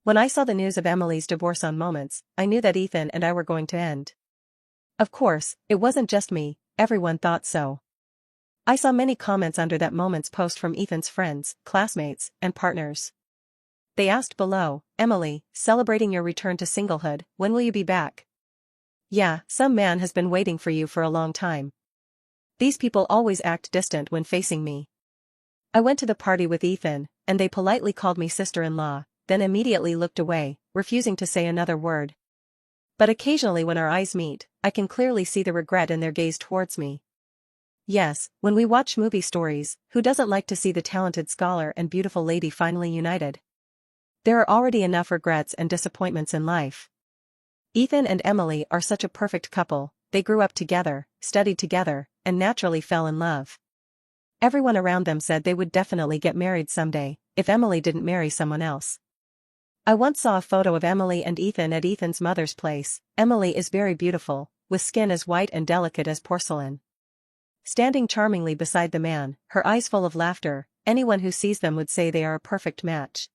When I saw the news of Emily's divorce on Moments, I knew that Ethan and I were going to end. Of course, it wasn't just me, everyone thought so. I saw many comments under that Moments post from Ethan's friends, classmates, and partners. They asked below, "Emily, celebrating your return to singlehood, when will you be back? Yeah, some man has been waiting for you for a long time." These people always act distant when facing me. I went to the party with Ethan, and they politely called me sister-in-law, then immediately looked away, refusing to say another word. But occasionally when our eyes meet, I can clearly see the regret in their gaze towards me. Yes, when we watch movie stories, who doesn't like to see the talented scholar and beautiful lady finally united? There are already enough regrets and disappointments in life. Ethan and Emily are such a perfect couple. They grew up together, studied together, and naturally fell in love. Everyone around them said they would definitely get married someday, if Emily didn't marry someone else. I once saw a photo of Emily and Ethan at Ethan's mother's place. Emily is very beautiful, with skin as white and delicate as porcelain. Standing charmingly beside the man, her eyes full of laughter, anyone who sees them would say they are a perfect match.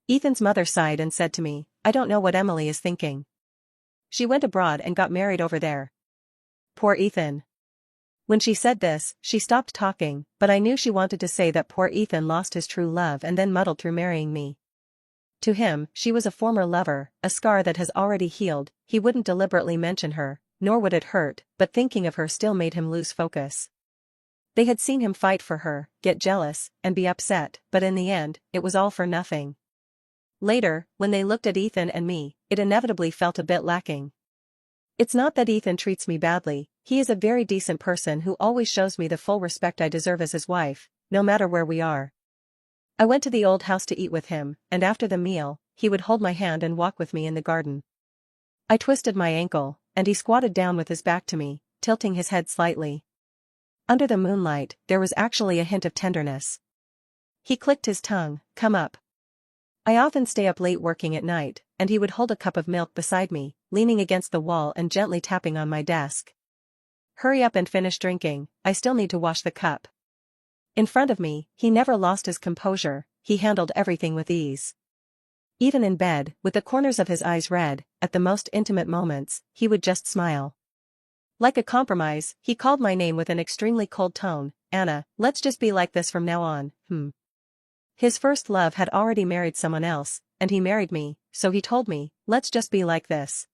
Ethan's mother sighed and said to me, "I don't know what Emily is thinking. She went abroad and got married over there. Poor Ethan." When she said this, she stopped talking, but I knew she wanted to say that poor Ethan lost his true love and then muddled through marrying me. To him, she was a former lover, a scar that has already healed. He wouldn't deliberately mention her, nor would it hurt, but thinking of her still made him lose focus. They had seen him fight for her, get jealous, and be upset, but in the end, it was all for nothing. Later, when they looked at Ethan and me, it inevitably felt a bit lacking. It's not that Ethan treats me badly, he is a very decent person who always shows me the full respect I deserve as his wife, no matter where we are. I went to the old house to eat with him, and after the meal, he would hold my hand and walk with me in the garden. I twisted my ankle, and he squatted down with his back to me, tilting his head slightly. Under the moonlight, there was actually a hint of tenderness. He clicked his tongue, "Come up." I often stay up late working at night, and he would hold a cup of milk beside me, leaning against the wall and gently tapping on my desk. "Hurry up and finish drinking, I still need to wash the cup." In front of me, he never lost his composure, he handled everything with ease. Even in bed, with the corners of his eyes red, at the most intimate moments, he would just smile. Like a compromise, he called my name with an extremely cold tone, "Anna, let's just be like this from now on, His first love had already married someone else, and he married me, so he told me, "Let's just be like this."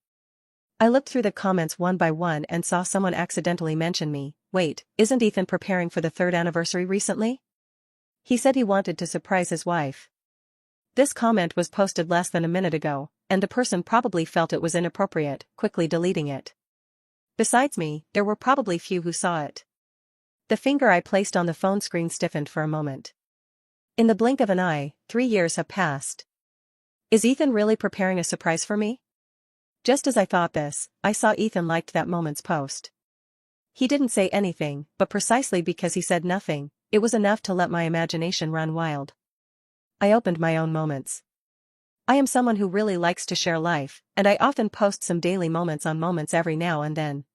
I looked through the comments one by one and saw someone accidentally mention me. "Wait, isn't Ethan preparing for the 3rd anniversary recently? He said he wanted to surprise his wife." This comment was posted less than a minute ago, and the person probably felt it was inappropriate, quickly deleting it. Besides me, there were probably few who saw it. The finger I placed on the phone screen stiffened for a moment. In the blink of an eye, 3 years have passed. Is Ethan really preparing a surprise for me? Just as I thought this, I saw Ethan liked that Moment's post. He didn't say anything, but precisely because he said nothing, it was enough to let my imagination run wild. I opened my own Moments. I am someone who really likes to share life, and I often post some daily moments on Moments every now and then.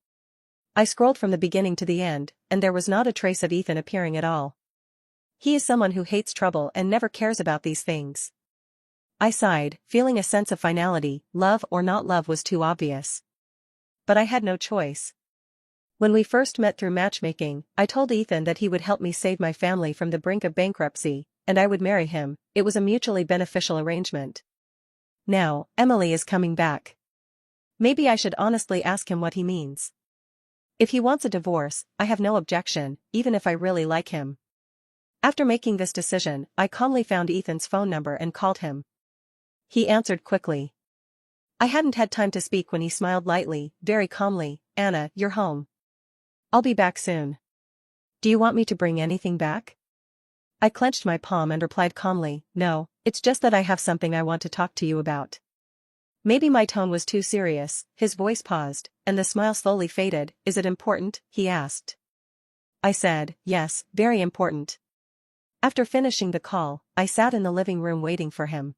I scrolled from the beginning to the end, and there was not a trace of Ethan appearing at all. He is someone who hates trouble and never cares about these things. I sighed, feeling a sense of finality. Love or not love was too obvious. But I had no choice. When we first met through matchmaking, I told Ethan that he would help me save my family from the brink of bankruptcy, and I would marry him. It was a mutually beneficial arrangement. Now, Emily is coming back. Maybe I should honestly ask him what he means. If he wants a divorce, I have no objection, even if I really like him. After making this decision, I calmly found Ethan's phone number and called him. He answered quickly. I hadn't had time to speak when he smiled lightly, very calmly. "Anna, you're home. I'll be back soon. Do you want me to bring anything back?" I clenched my palm and replied calmly, "No, it's just that I have something I want to talk to you about." Maybe my tone was too serious. His voice paused, and the smile slowly faded. "Is it important?" he asked. I said, "Yes, very important." After finishing the call, I sat in the living room waiting for him.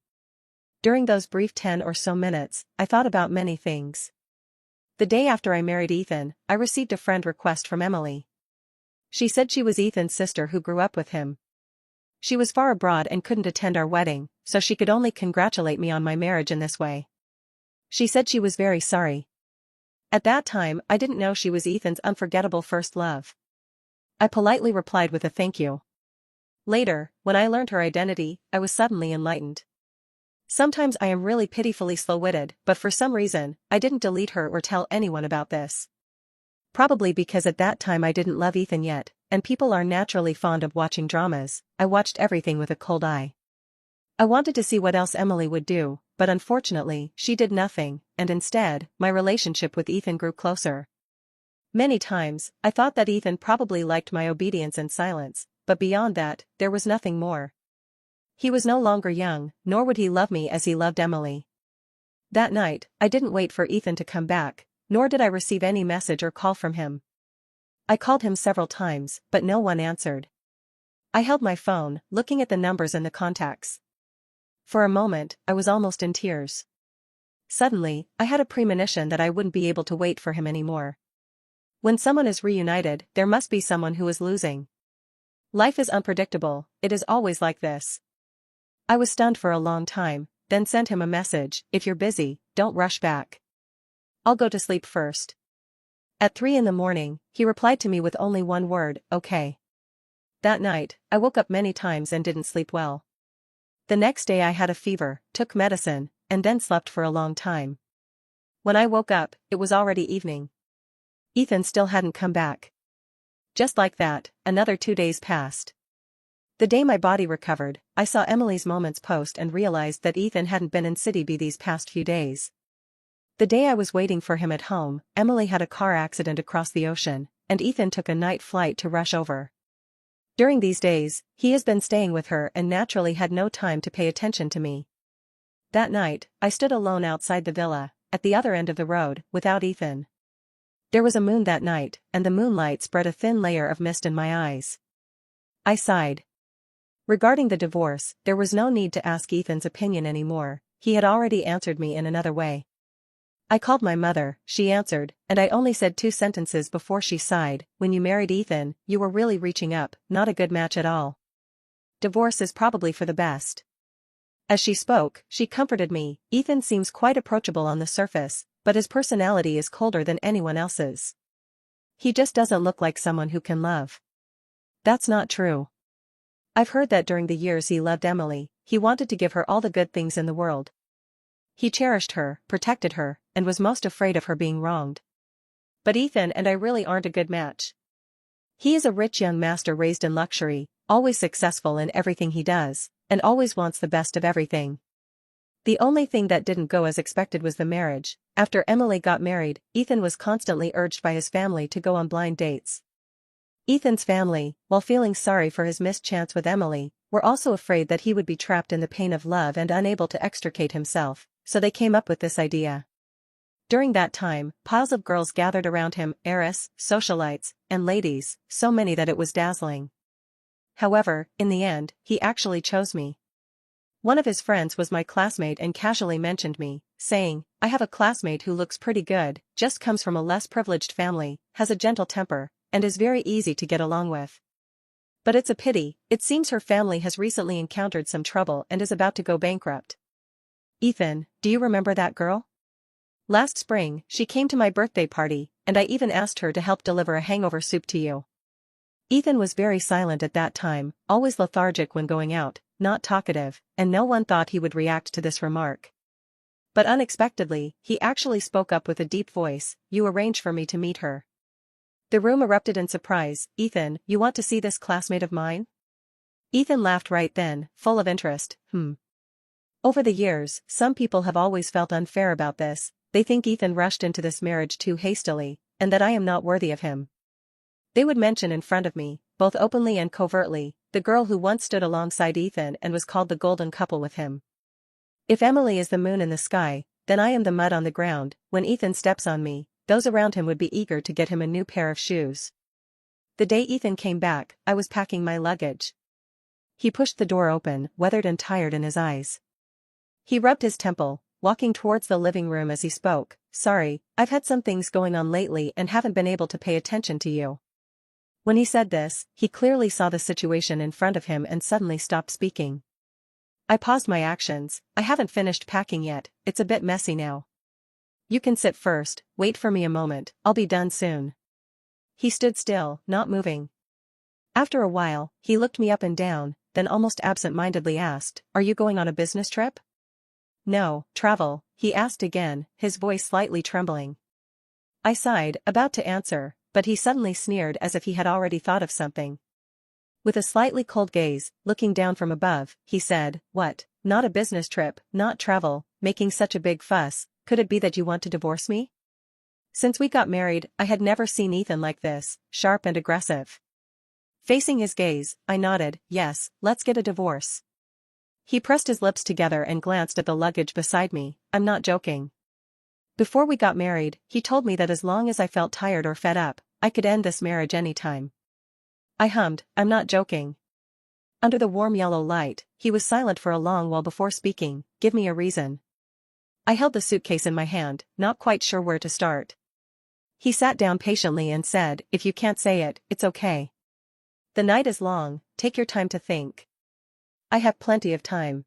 During those brief 10 or so minutes, I thought about many things. The day after I married Ethan, I received a friend request from Emily. She said she was Ethan's sister who grew up with him. She was far abroad and couldn't attend our wedding, so she could only congratulate me on my marriage in this way. She said she was very sorry. At that time, I didn't know she was Ethan's unforgettable first love. I politely replied with a thank you. Later, when I learned her identity, I was suddenly enlightened. Sometimes I am really pitifully slow-witted, but for some reason, I didn't delete her or tell anyone about this. Probably because at that time I didn't love Ethan yet, and people are naturally fond of watching dramas. I watched everything with a cold eye. I wanted to see what else Emily would do, but unfortunately, she did nothing, and instead, my relationship with Ethan grew closer. Many times, I thought that Ethan probably liked my obedience and silence, but beyond that, there was nothing more. He was no longer young, nor would he love me as he loved Emily. That night, I didn't wait for Ethan to come back, nor did I receive any message or call from him. I called him several times, but no one answered. I held my phone, looking at the numbers and the contacts. For a moment, I was almost in tears. Suddenly, I had a premonition that I wouldn't be able to wait for him anymore. When someone is reunited, there must be someone who is losing. Life is unpredictable, it is always like this. I was stunned for a long time, then sent him a message: if you're busy, don't rush back. I'll go to sleep first. At 3 in the morning, he replied to me with only one word: okay. That night, I woke up many times and didn't sleep well. The next day I had a fever, took medicine, and then slept for a long time. When I woke up, it was already evening. Ethan still hadn't come back. Just like that, another 2 days passed. The day my body recovered, I saw Emily's Moments post and realized that Ethan hadn't been in City B these past few days. The day I was waiting for him at home, Emily had a car accident across the ocean, and Ethan took a night flight to rush over. During these days, he has been staying with her and naturally had no time to pay attention to me. That night, I stood alone outside the villa, at the other end of the road, without Ethan. There was a moon that night, and the moonlight spread a thin layer of mist in my eyes. I sighed. Regarding the divorce, there was no need to ask Ethan's opinion anymore, he had already answered me in another way. I called my mother, she answered, and I only said 2 sentences before she sighed: when you married Ethan, you were really reaching up, not a good match at all. Divorce is probably for the best. As she spoke, she comforted me. Ethan seems quite approachable on the surface, but his personality is colder than anyone else's. He just doesn't look like someone who can love. That's not true. I've heard that during the years he loved Emily, he wanted to give her all the good things in the world. He cherished her, protected her, and was most afraid of her being wronged. But Ethan and I really aren't a good match. He is a rich young master raised in luxury, always successful in everything he does, and always wants the best of everything. The only thing that didn't go as expected was the marriage. After Emily got married, Ethan was constantly urged by his family to go on blind dates. Ethan's family, while feeling sorry for his missed chance with Emily, were also afraid that he would be trapped in the pain of love and unable to extricate himself, so they came up with this idea. During that time, piles of girls gathered around him, heiress, socialites, and ladies, so many that it was dazzling. However, in the end, he actually chose me. One of his friends was my classmate and casually mentioned me, saying, "I have a classmate who looks pretty good, just comes from a less privileged family, has a gentle temper, and is very easy to get along with. But it's a pity, it seems her family has recently encountered some trouble and is about to go bankrupt." Ethan, do you remember that girl? Last spring, she came to my birthday party, and I even asked her to help deliver a hangover soup to you. Ethan was very silent at that time, always lethargic when going out, not talkative, and no one thought he would react to this remark. But unexpectedly, he actually spoke up with a deep voice: "You arranged for me to meet her." The room erupted in surprise. "Ethan, you want to see this classmate of mine?" Ethan laughed right then, full of interest. Over the years, some people have always felt unfair about this. They think Ethan rushed into this marriage too hastily, and that I am not worthy of him. They would mention in front of me, both openly and covertly, the girl who once stood alongside Ethan and was called the golden couple with him. If Emily is the moon in the sky, then I am the mud on the ground. When Ethan steps on me, those around him would be eager to get him a new pair of shoes. The day Ethan came back, I was packing my luggage. He pushed the door open, weathered and tired in his eyes. He rubbed his temple, walking towards the living room as he spoke. "Sorry, I've had some things going on lately and haven't been able to pay attention to you." When he said this, he clearly saw the situation in front of him and suddenly stopped speaking. I paused my actions. I haven't finished packing yet, it's a bit messy now. You can sit first, wait for me a moment, I'll be done soon. He stood still, not moving. After a while, he looked me up and down, then almost absent-mindedly asked, "Are you going on a business trip?" "No, travel," he asked again, his voice slightly trembling. I sighed, about to answer, but he suddenly sneered as if he had already thought of something. With a slightly cold gaze, looking down from above, he said, "What, not a business trip, not travel, making such a big fuss, could it be that you want to divorce me?" Since we got married, I had never seen Ethan like this, sharp and aggressive. Facing his gaze, I nodded, "Yes, let's get a divorce." He pressed his lips together and glanced at the luggage beside me. "I'm not joking. Before we got married, he told me that as long as I felt tired or fed up, I could end this marriage anytime." I hummed, "I'm not joking." Under the warm yellow light, he was silent for a long while before speaking, "Give me a reason." I held the suitcase in my hand, not quite sure where to start. He sat down patiently and said, "If you can't say it, it's okay. The night is long, take your time to think." "I have plenty of time."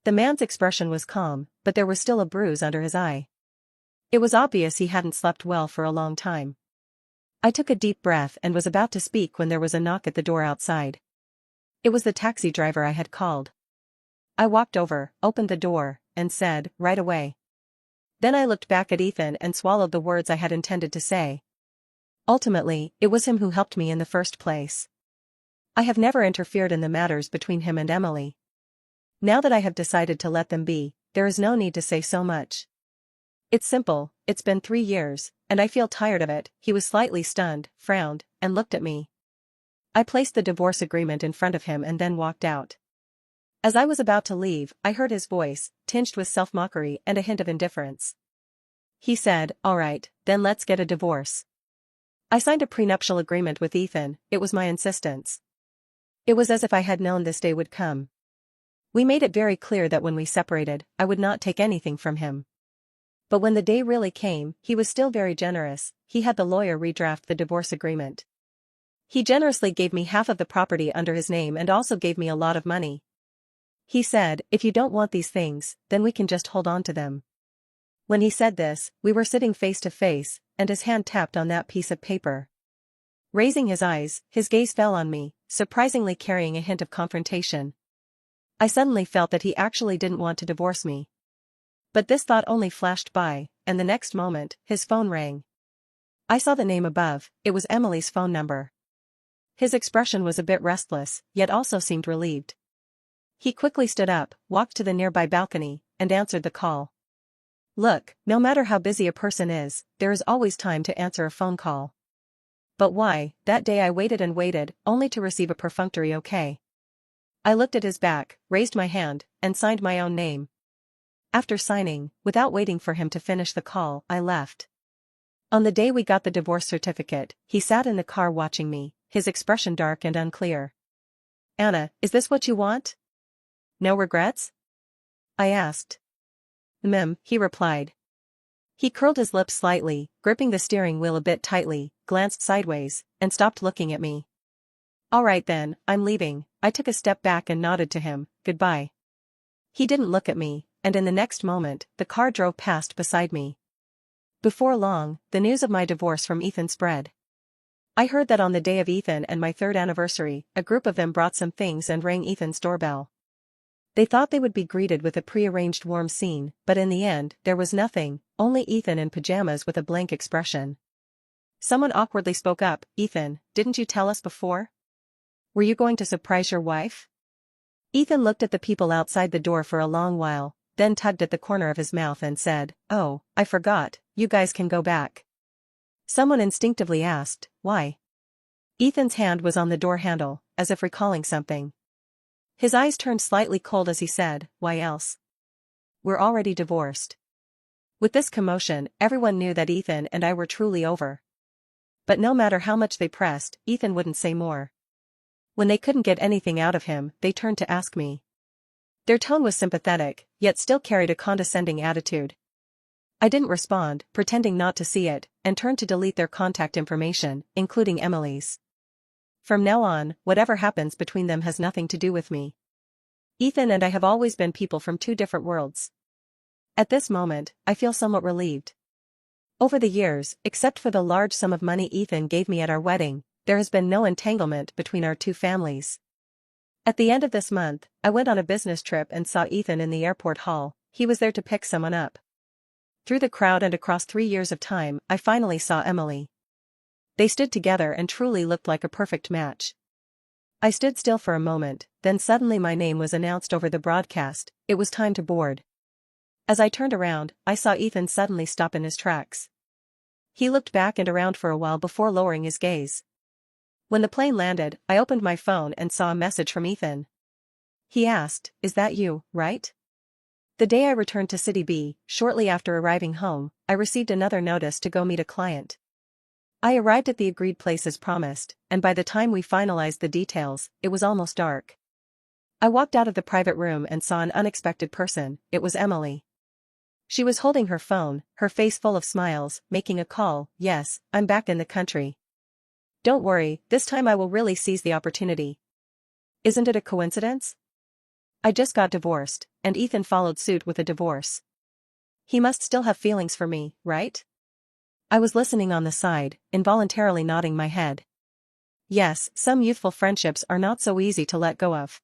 The man's expression was calm, but there was still a bruise under his eye. It was obvious he hadn't slept well for a long time. I took a deep breath and was about to speak when there was a knock at the door outside. It was the taxi driver I had called. I walked over, opened the door, and said, "Right away." Then I looked back at Ethan and swallowed the words I had intended to say. Ultimately, it was him who helped me in the first place. I have never interfered in the matters between him and Emily. Now that I have decided to let them be, there is no need to say so much. It's simple, it's been 3 years, and I feel tired of it. He was slightly stunned, frowned, and looked at me. I placed the divorce agreement in front of him and then walked out. As I was about to leave, I heard his voice, tinged with self-mockery and a hint of indifference. He said, "All right, then let's get a divorce." I signed a prenuptial agreement with Ethan. It was my insistence. It was as if I had known this day would come. We made it very clear that when we separated, I would not take anything from him. But when the day really came, he was still very generous. He had the lawyer redraft the divorce agreement. He generously gave me half of the property under his name and also gave me a lot of money. He said, "If you don't want these things, then we can just hold on to them." When he said this, we were sitting face to face, and his hand tapped on that piece of paper. Raising his eyes, his gaze fell on me, surprisingly carrying a hint of confrontation. I suddenly felt that he actually didn't want to divorce me. But this thought only flashed by, and the next moment, his phone rang. I saw the name above. It was Emily's phone number. His expression was a bit restless, yet also seemed relieved. He quickly stood up, walked to the nearby balcony, and answered the call. Look, no matter how busy a person is, there is always time to answer a phone call. But why, that day I waited and waited, only to receive a perfunctory okay. I looked at his back, raised my hand, and signed my own name. After signing, without waiting for him to finish the call, I left. On the day we got the divorce certificate, he sat in the car watching me, his expression dark and unclear. "Anna, is this what you want? No regrets?" I asked. He replied. He curled his lips slightly, gripping the steering wheel a bit tightly, glanced sideways, and stopped looking at me. "All right then, I'm leaving." I took a step back and nodded to him, "Goodbye." He didn't look at me, and in the next moment, the car drove past beside me. Before long, the news of my divorce from Ethan spread. I heard that on the day of Ethan and my 3rd anniversary, a group of them brought some things and rang Ethan's doorbell. They thought they would be greeted with a pre-arranged warm scene, but in the end, there was nothing, only Ethan in pajamas with a blank expression. Someone awkwardly spoke up, "Ethan, didn't you tell us before? Were you going to surprise your wife?" Ethan looked at the people outside the door for a long while, then tugged at the corner of his mouth and said, "Oh, I forgot, you guys can go back." Someone instinctively asked, "Why?" Ethan's hand was on the door handle, as if recalling something. His eyes turned slightly cold as he said, "Why else? We're already divorced." With this commotion, everyone knew that Ethan and I were truly over. But no matter how much they pressed, Ethan wouldn't say more. When they couldn't get anything out of him, they turned to ask me. Their tone was sympathetic, yet still carried a condescending attitude. I didn't respond, pretending not to see it, and turned to delete their contact information, including Emily's. From now on, whatever happens between them has nothing to do with me. Ethan and I have always been people from two different worlds. At this moment, I feel somewhat relieved. Over the years, except for the large sum of money Ethan gave me at our wedding, there has been no entanglement between our two families. At the end of this month, I went on a business trip and saw Ethan in the airport hall. He was there to pick someone up. Through the crowd and across 3 years of time, I finally saw Emily. They stood together and truly looked like a perfect match. I stood still for a moment, then suddenly my name was announced over the broadcast. It was time to board. As I turned around, I saw Ethan suddenly stop in his tracks. He looked back and around for a while before lowering his gaze. When the plane landed, I opened my phone and saw a message from Ethan. He asked, "Is that you, right?" The day I returned to City B, shortly after arriving home, I received another notice to go meet a client. I arrived at the agreed place as promised, and by the time we finalized the details, it was almost dark. I walked out of the private room and saw an unexpected person. It was Emily. She was holding her phone, her face full of smiles, making a call. "Yes, I'm back in the country. Don't worry, this time I will really seize the opportunity. Isn't it a coincidence? I just got divorced, and Ethan followed suit with a divorce. He must still have feelings for me, right?" I was listening on the side, involuntarily nodding my head. Yes, some youthful friendships are not so easy to let go of.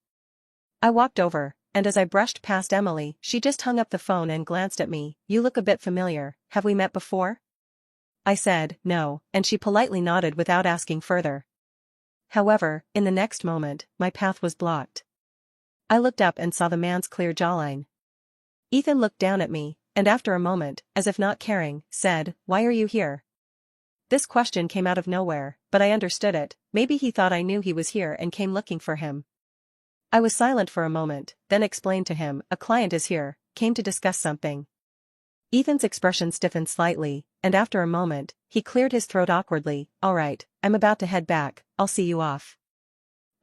I walked over, and as I brushed past Emily, she just hung up the phone and glanced at me. "You look a bit familiar. Have we met before?" I said, "No," and she politely nodded without asking further. However, in the next moment, my path was blocked. I looked up and saw the man's clear jawline. Ethan looked down at me, and after a moment, as if not caring, said, "Why are you here?" This question came out of nowhere, but I understood it. Maybe he thought I knew he was here and came looking for him. I was silent for a moment, then explained to him, "A client is here, came to discuss something." Ethan's expression stiffened slightly, and after a moment, he cleared his throat awkwardly. "All right, I'm about to head back, I'll see you off."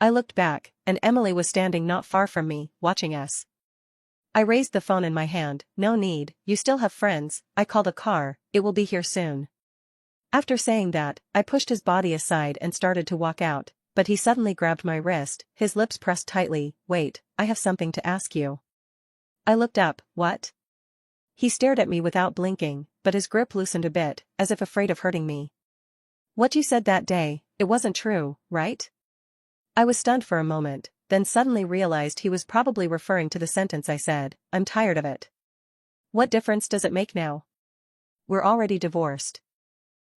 I looked back, and Emily was standing not far from me, watching us. I raised the phone in my hand. "No need, you still have friends. I called a car, it will be here soon." After saying that, I pushed his body aside and started to walk out, but he suddenly grabbed my wrist, his lips pressed tightly. "Wait, I have something to ask you." I looked up. "What?" He stared at me without blinking, but his grip loosened a bit, as if afraid of hurting me. "What you said that day, it wasn't true, right?" I was stunned for a moment, then suddenly realized he was probably referring to the sentence I said. "I'm tired of it." "What difference does it make now? We're already divorced."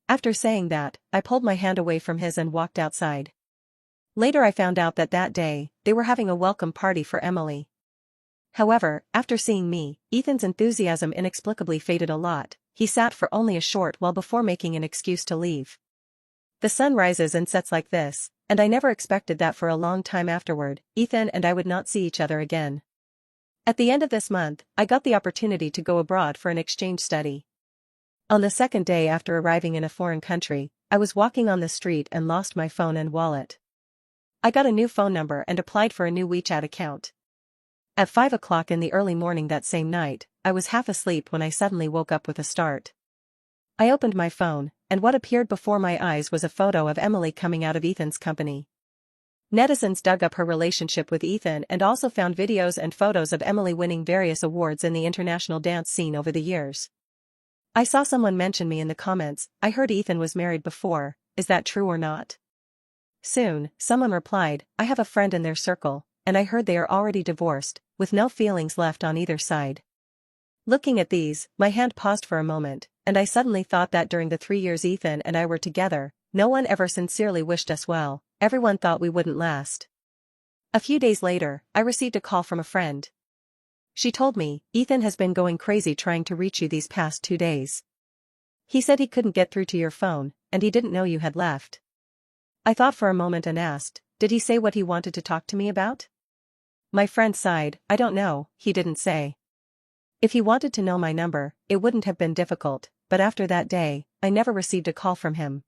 After saying that, I pulled my hand away from his and walked outside. Later I found out that day, they were having a welcome party for Emily. However, after seeing me, Ethan's enthusiasm inexplicably faded a lot. He sat for only a short while before making an excuse to leave. The sun rises and sets like this, and I never expected that for a long time afterward, Ethan and I would not see each other again. At the end of this month, I got the opportunity to go abroad for an exchange study. On the second day after arriving in a foreign country, I was walking on the street and lost my phone and wallet. I got a new phone number and applied for a new WeChat account. At 5 o'clock in the early morning that same night, I was half asleep when I suddenly woke up with a start. I opened my phone, and what appeared before my eyes was a photo of Emily coming out of Ethan's company. Netizens dug up her relationship with Ethan and also found videos and photos of Emily winning various awards in the international dance scene over the years. I saw someone mention me in the comments. "I heard Ethan was married before, is that true or not?" Soon, someone replied, "I have a friend in their circle, and I heard they are already divorced, with no feelings left on either side." Looking at these, my hand paused for a moment, and I suddenly thought that during the 3 years Ethan and I were together, no one ever sincerely wished us well. Everyone thought we wouldn't last. A few days later, I received a call from a friend. She told me, "Ethan has been going crazy trying to reach you these past 2 days. He said he couldn't get through to your phone, and he didn't know you had left." I thought for a moment and asked, "Did he say what he wanted to talk to me about?" My friend sighed. "I don't know, he didn't say. If he wanted to know my number, it wouldn't have been difficult, but after that day, I never received a call from him.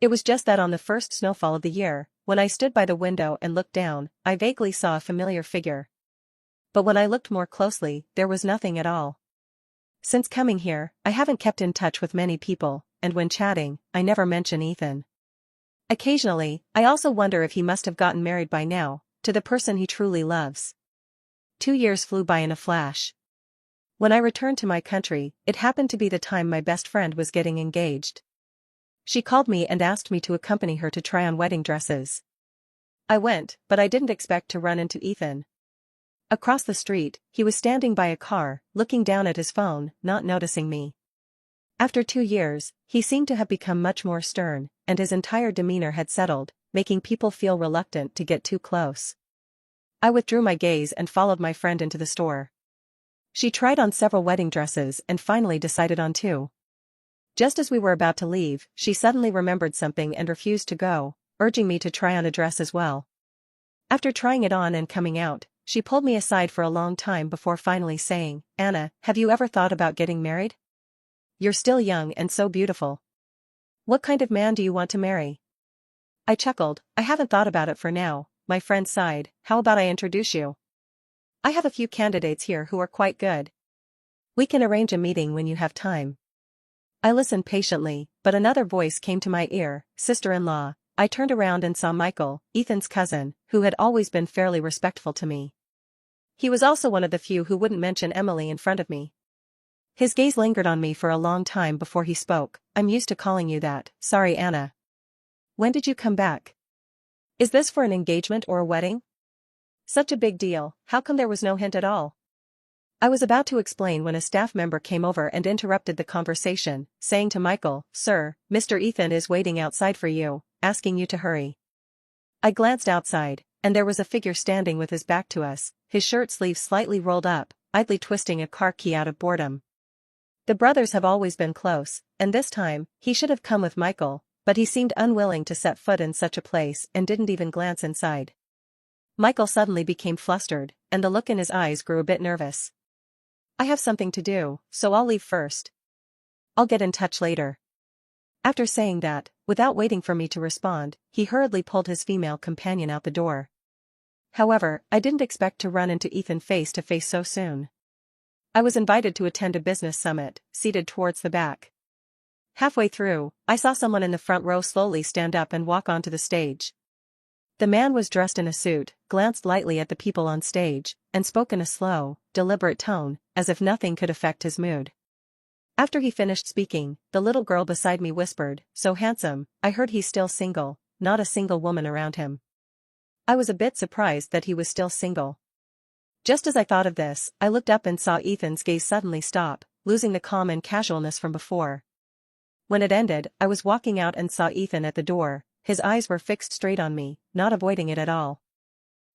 It was just that on the first snowfall of the year, when I stood by the window and looked down, I vaguely saw a familiar figure. But when I looked more closely, there was nothing at all. Since coming here, I haven't kept in touch with many people, and when chatting, I never mention Ethan. Occasionally, I also wonder if he must have gotten married by now, to the person he truly loves. 2 years flew by in a flash. When I returned to my country, it happened to be the time my best friend was getting engaged. She called me and asked me to accompany her to try on wedding dresses. I went, but I didn't expect to run into Ethan. Across the street, he was standing by a car, looking down at his phone, not noticing me. After 2 years, he seemed to have become much more stern, and his entire demeanor had settled, making people feel reluctant to get too close. I withdrew my gaze and followed my friend into the store. She tried on several wedding dresses and finally decided on 2. Just as we were about to leave, she suddenly remembered something and refused to go, urging me to try on a dress as well. After trying it on and coming out, she pulled me aside for a long time before finally saying, "Anna, have you ever thought about getting married? You're still young and so beautiful. What kind of man do you want to marry?" I chuckled. "I haven't thought about it for now," my friend sighed. "How about I introduce you? I have a few candidates here who are quite good. We can arrange a meeting when you have time." I listened patiently, but another voice came to my ear, "Sister-in-law." I turned around and saw Michael, Ethan's cousin, who had always been fairly respectful to me. He was also one of the few who wouldn't mention Emily in front of me. His gaze lingered on me for a long time before he spoke. "I'm used to calling you that, sorry Anna. When did you come back? Is this for an engagement or a wedding? Such a big deal, how come there was no hint at all?" I was about to explain when a staff member came over and interrupted the conversation, saying to Michael, "Sir, Mr. Ethan is waiting outside for you, asking you to hurry." I glanced outside, and there was a figure standing with his back to us, his shirt sleeves slightly rolled up, idly twisting a car key out of boredom. The brothers have always been close, and this time, he should have come with Michael, but he seemed unwilling to set foot in such a place and didn't even glance inside. Michael suddenly became flustered, and the look in his eyes grew a bit nervous. "I have something to do, so I'll leave first. I'll get in touch later." After saying that, without waiting for me to respond, he hurriedly pulled his female companion out the door. However, I didn't expect to run into Ethan face to face so soon. I was invited to attend a business summit, seated towards the back. Halfway through, I saw someone in the front row slowly stand up and walk onto the stage. The man was dressed in a suit, glanced lightly at the people on stage, and spoke in a slow, deliberate tone, as if nothing could affect his mood. After he finished speaking, the little girl beside me whispered, "So handsome." I heard he's still single, not a single woman around him. I was a bit surprised that he was still single. Just as I thought of this, I looked up and saw Ethan's gaze suddenly stop, losing the calm and casualness from before. When it ended, I was walking out and saw Ethan at the door. His eyes were fixed straight on me, not avoiding it at all.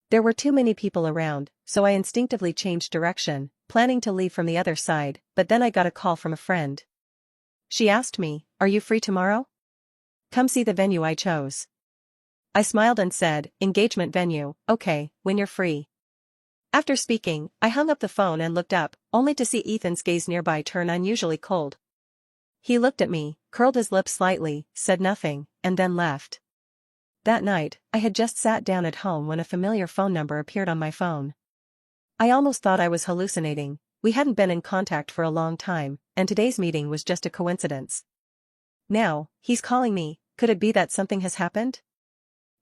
There were too many people around, so I instinctively changed direction, planning to leave from the other side, but then I got a call from a friend. She asked me, "Are you free tomorrow? Come see the venue I chose." I smiled and said, "Engagement venue, okay, when you're free." After speaking, I hung up the phone and looked up, only to see Ethan's gaze nearby turn unusually cold. He looked at me, curled his lips slightly, said nothing, and then left. That night, I had just sat down at home when a familiar phone number appeared on my phone. I almost thought I was hallucinating. We hadn't been in contact for a long time, and today's meeting was just a coincidence. Now, he's calling me. Could it be that something has happened?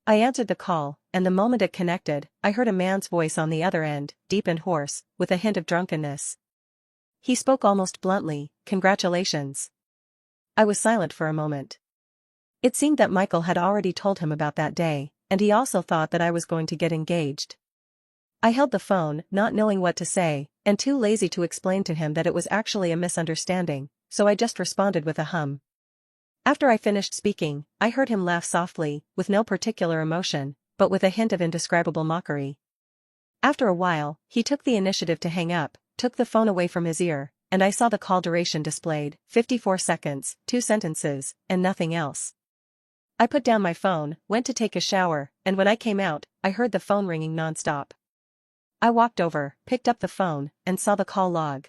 I answered the call, and the moment it connected, I heard a man's voice on the other end, deep and hoarse, with a hint of drunkenness. He spoke almost bluntly, "Congratulations." I was silent for a moment. It seemed that Michael had already told him about that day, and he also thought that I was going to get engaged. I held the phone, not knowing what to say, and too lazy to explain to him that it was actually a misunderstanding, so I just responded with a hum. After I finished speaking, I heard him laugh softly, with no particular emotion, but with a hint of indescribable mockery. After a while, he took the initiative to hang up, took the phone away from his ear, and I saw the call duration displayed, 54 seconds, 2 sentences, and nothing else. I put down my phone, went to take a shower, and when I came out, I heard the phone ringing nonstop. I walked over, picked up the phone, and saw the call log.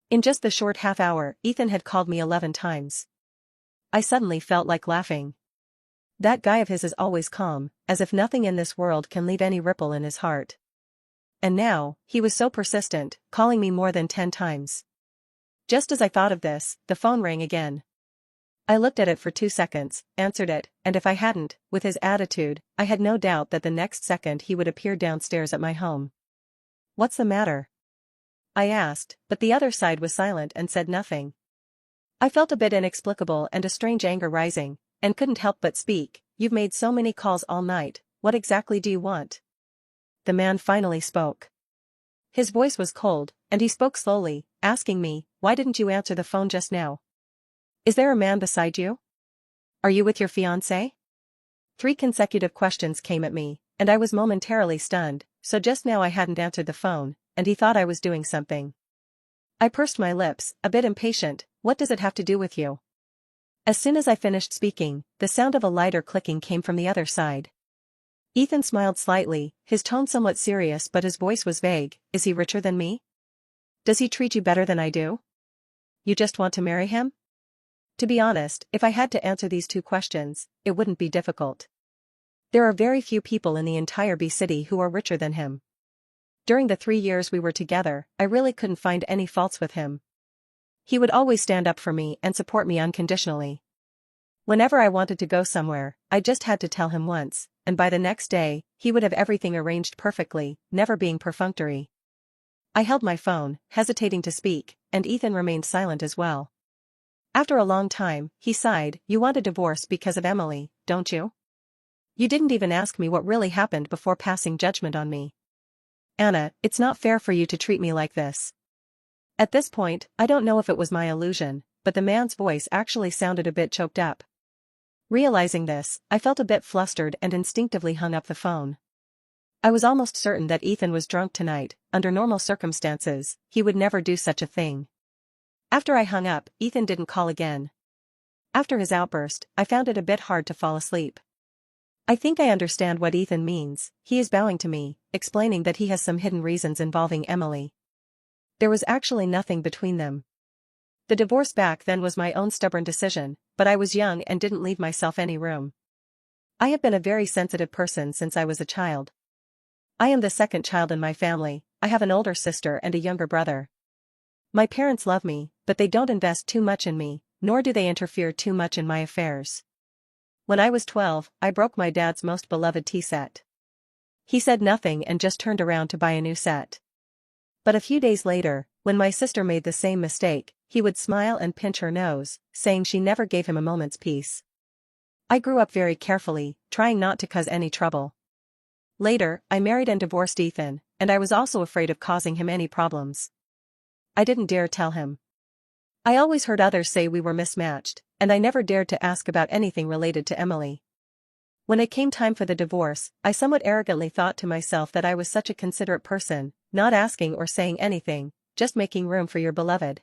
In just the short half hour, Ethan had called me 11 times. I suddenly felt like laughing. That guy of his is always calm, as if nothing in this world can leave any ripple in his heart. And now, he was so persistent, calling me more than 10 times. Just as I thought of this, the phone rang again. I looked at it for 2 seconds, answered it, and if I hadn't, with his attitude, I had no doubt that the next second he would appear downstairs at my home. "What's the matter?" I asked, but the other side was silent and said nothing. I felt a bit inexplicable and a strange anger rising, and couldn't help but speak. "You've made so many calls all night, what exactly do you want?" The man finally spoke. His voice was cold, and he spoke slowly, asking me, "Why didn't you answer the phone just now? Is there a man beside you? Are you with your fiancé?" 3 consecutive questions came at me, and I was momentarily stunned. So just now I hadn't answered the phone, and he thought I was doing something. I pursed my lips, a bit impatient. "What does it have to do with you?" As soon as I finished speaking, the sound of a lighter clicking came from the other side. Ethan smiled slightly, his tone somewhat serious but his voice was vague. "Is he richer than me? Does he treat you better than I do? You just want to marry him?" To be honest, if I had to answer these 2 questions, it wouldn't be difficult. There are very few people in the entire B city who are richer than him. During the 3 years we were together, I really couldn't find any faults with him. He would always stand up for me and support me unconditionally. Whenever I wanted to go somewhere, I just had to tell him once, and by the next day, he would have everything arranged perfectly, never being perfunctory. I held my phone, hesitating to speak, and Ethan remained silent as well. After a long time, he sighed. "You want a divorce because of Emily, don't you? You didn't even ask me what really happened before passing judgment on me. Anna, it's not fair for you to treat me like this." At this point, I don't know if it was my illusion, but the man's voice actually sounded a bit choked up. Realizing this, I felt a bit flustered and instinctively hung up the phone. I was almost certain that Ethan was drunk tonight. Under normal circumstances, he would never do such a thing. After I hung up, Ethan didn't call again. After his outburst, I found it a bit hard to fall asleep. I think I understand what Ethan means. He is bowing to me, explaining that he has some hidden reasons involving Emily. There was actually nothing between them. The divorce back then was my own stubborn decision, but I was young and didn't leave myself any room. I have been a very sensitive person since I was a child. I am the second child in my family. I have an older sister and a younger brother. My parents love me, but they don't invest too much in me, nor do they interfere too much in my affairs. When I was 12, I broke my dad's most beloved tea set. He said nothing and just turned around to buy a new set. But a few days later, when my sister made the same mistake, he would smile and pinch her nose, saying she never gave him a moment's peace. I grew up very carefully, trying not to cause any trouble. Later, I married and divorced Ethan, and I was also afraid of causing him any problems. I didn't dare tell him. I always heard others say we were mismatched, and I never dared to ask about anything related to Emily. When it came time for the divorce, I somewhat arrogantly thought to myself that I was such a considerate person, not asking or saying anything, just making room for your beloved.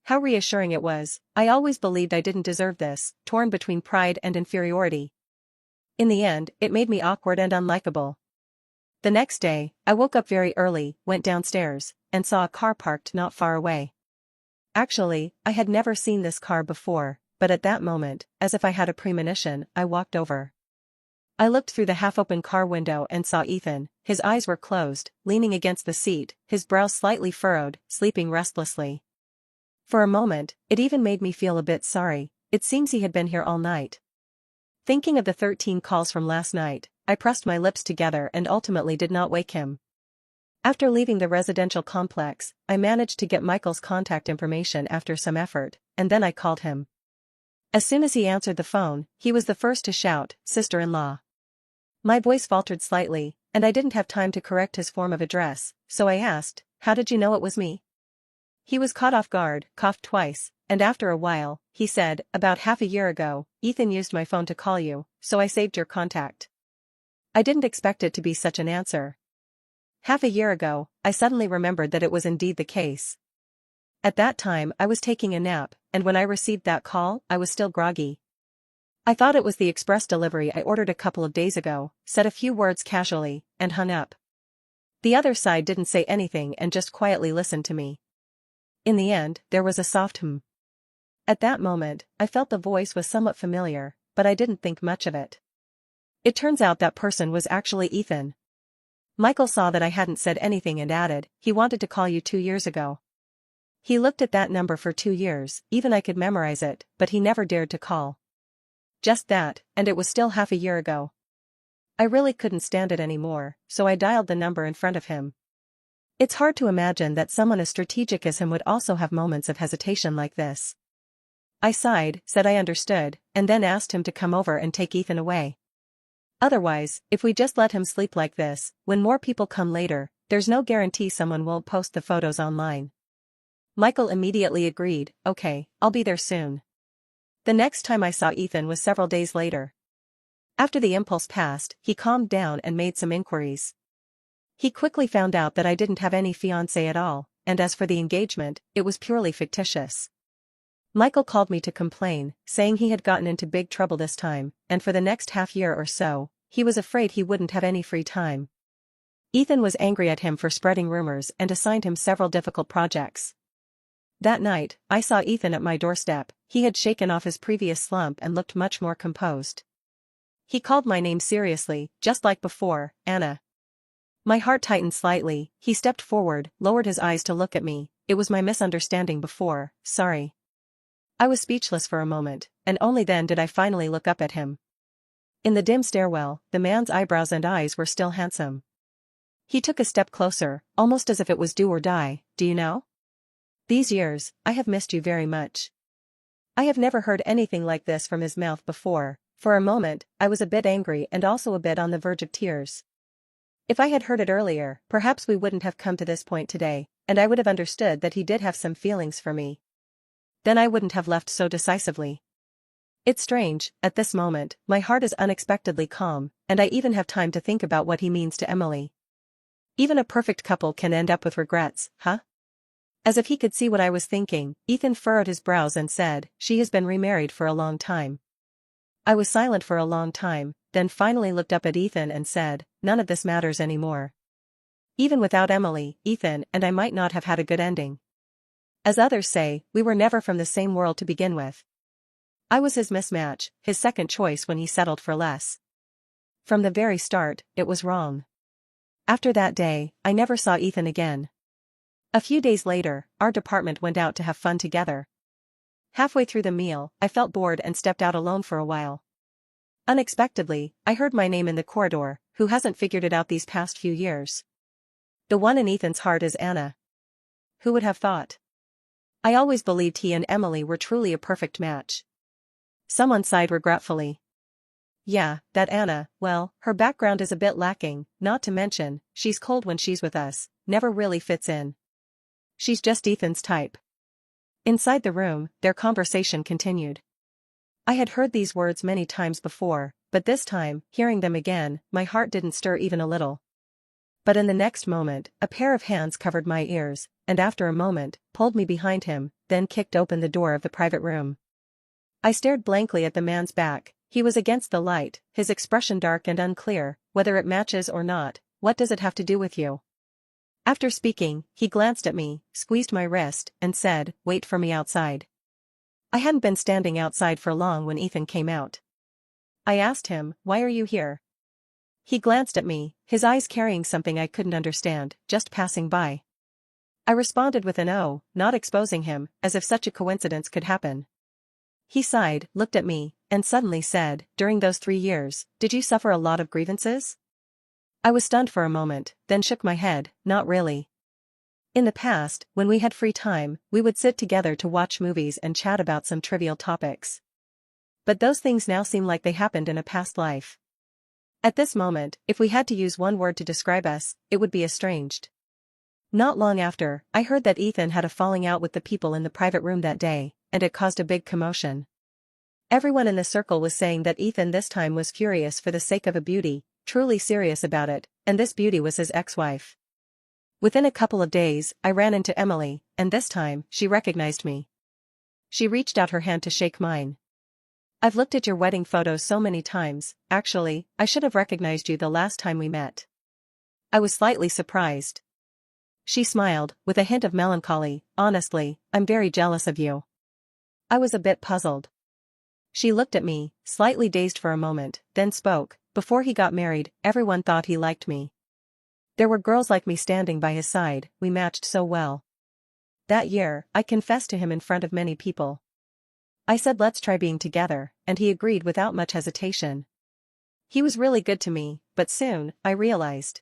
How reassuring it was. I always believed I didn't deserve this, torn between pride and inferiority. In the end, it made me awkward and unlikable. The next day, I woke up very early, went downstairs, and saw a car parked not far away. Actually, I had never seen this car before, but at that moment, as if I had a premonition, I walked over. I looked through the half-open car window and saw Ethan. His eyes were closed, leaning against the seat, his brow slightly furrowed, sleeping restlessly. For a moment, it even made me feel a bit sorry. It seems he had been here all night. Thinking of the 13 calls from last night, I pressed my lips together and ultimately did not wake him. After leaving the residential complex, I managed to get Michael's contact information after some effort, and then I called him. As soon as he answered the phone, he was the first to shout, "Sister-in-law." My voice faltered slightly, and I didn't have time to correct his form of address, so I asked, "How did you know it was me?" He was caught off guard, coughed twice, and after a while, he said, "About half a year ago, Ethan used my phone to call you, so I saved your contact." I didn't expect it to be such an answer. Half a year ago, I suddenly remembered that it was indeed the case. At that time I was taking a nap, and when I received that call, I was still groggy. I thought it was the express delivery I ordered a couple of days ago, said a few words casually, and hung up. The other side didn't say anything and just quietly listened to me. In the end, there was a soft "hmm." At that moment, I felt the voice was somewhat familiar, but I didn't think much of it. It turns out that person was actually Ethan. Michael saw that I hadn't said anything and added, "He wanted to call you 2 years ago." He looked at that number for 2 years, even I could memorize it, but he never dared to call. Just that, and it was still half a year ago. I really couldn't stand it anymore, so I dialed the number in front of him. It's hard to imagine that someone as strategic as him would also have moments of hesitation like this. I sighed, said I understood, and then asked him to come over and take Ethan away. Otherwise, if we just let him sleep like this, when more people come later, there's no guarantee someone won't post the photos online. Michael immediately agreed, okay, I'll be there soon. The next time I saw Ethan was several days later. After the impulse passed, he calmed down and made some inquiries. He quickly found out that I didn't have any fiancé at all, and as for the engagement, it was purely fictitious. Michael called me to complain, saying he had gotten into big trouble this time, and for the next half year or so, he was afraid he wouldn't have any free time. Ethan was angry at him for spreading rumors and assigned him several difficult projects. That night, I saw Ethan at my doorstep. He had shaken off his previous slump and looked much more composed. He called my name seriously, just like before, Anna. My heart tightened slightly. He stepped forward, lowered his eyes to look at me. It was my misunderstanding before, sorry. I was speechless for a moment, and only then did I finally look up at him. In the dim stairwell, the man's eyebrows and eyes were still handsome. He took a step closer, almost as if it was do or die, do you know? These years, I have missed you very much. I have never heard anything like this from his mouth before. For a moment, I was a bit angry and also a bit on the verge of tears. If I had heard it earlier, perhaps we wouldn't have come to this point today, and I would have understood that he did have some feelings for me. Then I wouldn't have left so decisively. It's strange, at this moment, my heart is unexpectedly calm, and I even have time to think about what he means to Emily. Even a perfect couple can end up with regrets, huh? As if he could see what I was thinking, Ethan furrowed his brows and said, she has been remarried for a long time. I was silent for a long time, then finally looked up at Ethan and said, none of this matters anymore. Even without Emily, Ethan and I might not have had a good ending. As others say, we were never from the same world to begin with. I was his mismatch, his second choice when he settled for less. From the very start, it was wrong. After that day, I never saw Ethan again. A few days later, our department went out to have fun together. Halfway through the meal, I felt bored and stepped out alone for a while. Unexpectedly, I heard my name in the corridor. Who hasn't figured it out these past few years? The one in Ethan's heart is Anna. Who would have thought? I always believed he and Emily were truly a perfect match. Someone sighed regretfully. Yeah, that Anna, well, her background is a bit lacking, not to mention, she's cold when she's with us, never really fits in. She's just Ethan's type. Inside the room, their conversation continued. I had heard these words many times before, but this time, hearing them again, my heart didn't stir even a little. But in the next moment, a pair of hands covered my ears, and after a moment, pulled me behind him, then kicked open the door of the private room. I stared blankly at the man's back. He was against the light, his expression dark and unclear. Whether it matches or not, what does it have to do with you? After speaking, he glanced at me, squeezed my wrist, and said, wait for me outside. I hadn't been standing outside for long when Ethan came out. I asked him, why are you here? He glanced at me, his eyes carrying something I couldn't understand, just passing by. I responded with an "oh," not exposing him, as if such a coincidence could happen. He sighed, looked at me, and suddenly said, during those 3 years, did you suffer a lot of grievances? I was stunned for a moment, then shook my head, not really. In the past, when we had free time, we would sit together to watch movies and chat about some trivial topics. But those things now seem like they happened in a past life. At this moment, if we had to use one word to describe us, it would be estranged. Not long after, I heard that Ethan had a falling out with the people in the private room that day, and it caused a big commotion. Everyone in the circle was saying that Ethan this time was furious for the sake of a beauty, truly serious about it, and this beauty was his ex-wife. Within a couple of days, I ran into Emily, and this time, she recognized me. She reached out her hand to shake mine. I've looked at your wedding photos so many times, actually, I should have recognized you the last time we met. I was slightly surprised. She smiled, with a hint of melancholy, honestly, I'm very jealous of you. I was a bit puzzled. She looked at me, slightly dazed for a moment, then spoke, before he got married, everyone thought he liked me. There were girls like me standing by his side, we matched so well. That year, I confessed to him in front of many people. I said let's try being together, and he agreed without much hesitation. He was really good to me, but soon, I realized.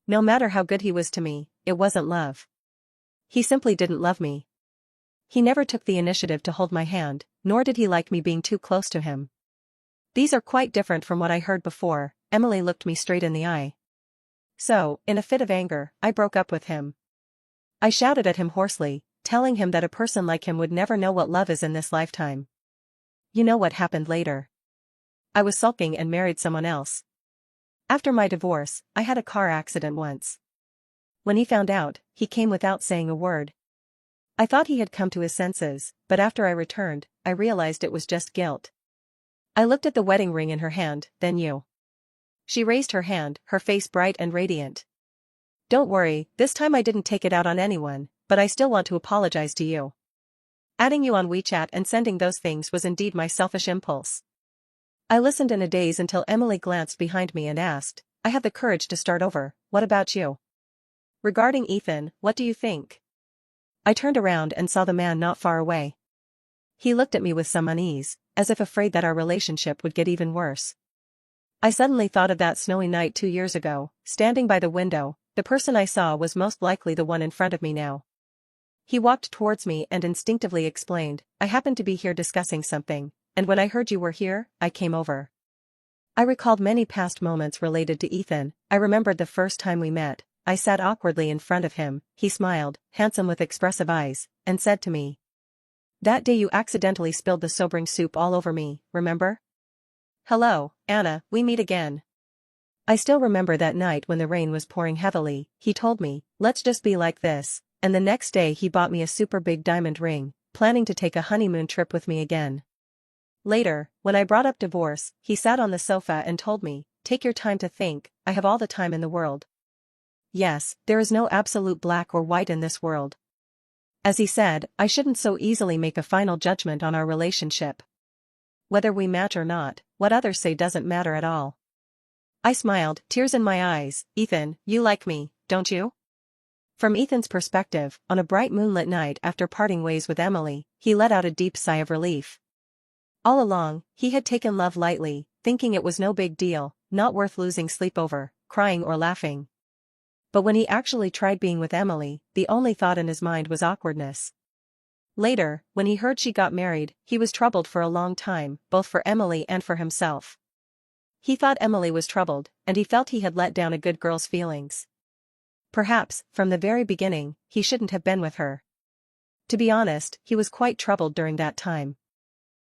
No matter how good he was to me, it wasn't love. He simply didn't love me. He never took the initiative to hold my hand, nor did he like me being too close to him. These are quite different from what I heard before. Emily looked me straight in the eye. So, in a fit of anger, I broke up with him. I shouted at him hoarsely, telling him that a person like him would never know what love is in this lifetime. You know what happened later. I was sulking and married someone else. After my divorce, I had a car accident once. When he found out, he came without saying a word. I thought he had come to his senses, but after I returned, I realized it was just guilt. I looked at the wedding ring in her hand, then you. She raised her hand, her face bright and radiant. Don't worry, this time I didn't take it out on anyone, but I still want to apologize to you. Adding you on WeChat and sending those things was indeed my selfish impulse. I listened in a daze until Emily glanced behind me and asked, I have the courage to start over, what about you? Regarding Ethan, what do you think? I turned around and saw the man not far away. He looked at me with some unease, as if afraid that our relationship would get even worse. I suddenly thought of that snowy night 2 years ago, standing by the window. The person I saw was most likely the one in front of me now. He walked towards me and instinctively explained, I happened to be here discussing something, and when I heard you were here, I came over. I recalled many past moments related to Ethan. I remembered the first time we met. I sat awkwardly in front of him. He smiled, handsome with expressive eyes, and said to me, that day you accidentally spilled the sobering soup all over me, remember? Hello, Anna, we meet again. I still remember that night when the rain was pouring heavily. He told me, let's just be like this, and the next day he bought me a super big diamond ring, planning to take a honeymoon trip with me again. Later, when I brought up divorce, he sat on the sofa and told me, take your time to think, I have all the time in the world. Yes, there is no absolute black or white in this world. As he said, I shouldn't so easily make a final judgment on our relationship. Whether we match or not, what others say doesn't matter at all. I smiled, tears in my eyes. Ethan, you like me, don't you? From Ethan's perspective, on a bright moonlit night after parting ways with Emily, he let out a deep sigh of relief. All along, he had taken love lightly, thinking it was no big deal, not worth losing sleep over, crying or laughing. But when he actually tried being with Emily, the only thought in his mind was awkwardness. Later, when he heard she got married, he was troubled for a long time, both for Emily and for himself. He thought Emily was troubled, and he felt he had let down a good girl's feelings. Perhaps, from the very beginning, he shouldn't have been with her. To be honest, he was quite troubled during that time.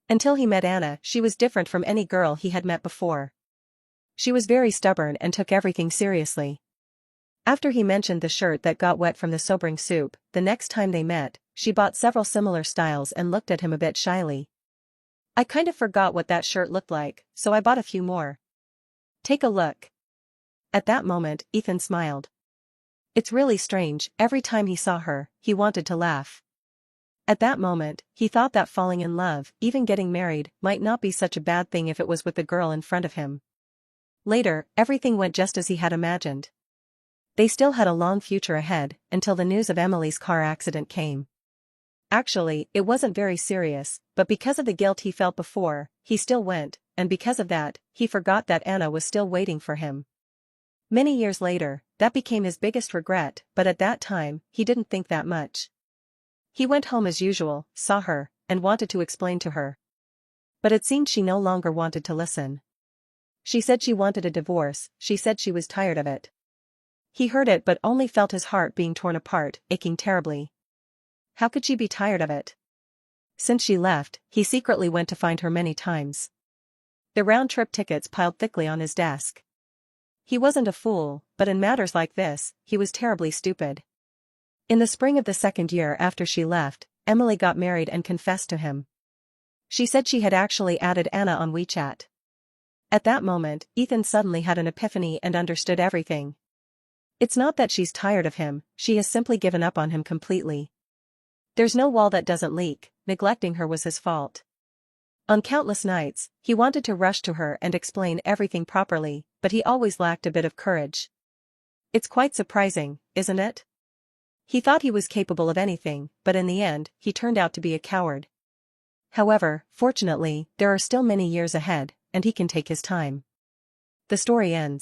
Until he met Anna, she was different from any girl he had met before. She was very stubborn and took everything seriously. After he mentioned the shirt that got wet from the sobering soup, the next time they met, she bought several similar styles and looked at him a bit shyly. I kind of forgot what that shirt looked like, so I bought a few more. Take a look. At that moment, Ethan smiled. It's really strange, every time he saw her, he wanted to laugh. At that moment, he thought that falling in love, even getting married, might not be such a bad thing if it was with the girl in front of him. Later, everything went just as he had imagined. They still had a long future ahead, until the news of Emily's car accident came. Actually, it wasn't very serious, but because of the guilt he felt before, he still went, and because of that, he forgot that Anna was still waiting for him. Many years later, that became his biggest regret, but at that time, he didn't think that much. He went home as usual, saw her, and wanted to explain to her. But it seemed she no longer wanted to listen. She said she wanted a divorce, she said she was tired of it. He heard it but only felt his heart being torn apart, aching terribly. How could she be tired of it? Since she left, he secretly went to find her many times. The round-trip tickets piled thickly on his desk. He wasn't a fool, but in matters like this, he was terribly stupid. In the spring of the second year after she left, Emily got married and confessed to him. She said she had actually added Anna on WeChat. At that moment, Ethan suddenly had an epiphany and understood everything. It's not that she's tired of him, she has simply given up on him completely. There's no wall that doesn't leak, neglecting her was his fault. On countless nights, he wanted to rush to her and explain everything properly, but he always lacked a bit of courage. It's quite surprising, isn't it? He thought he was capable of anything, but in the end, he turned out to be a coward. However, fortunately, there are still many years ahead, and he can take his time. The story ends.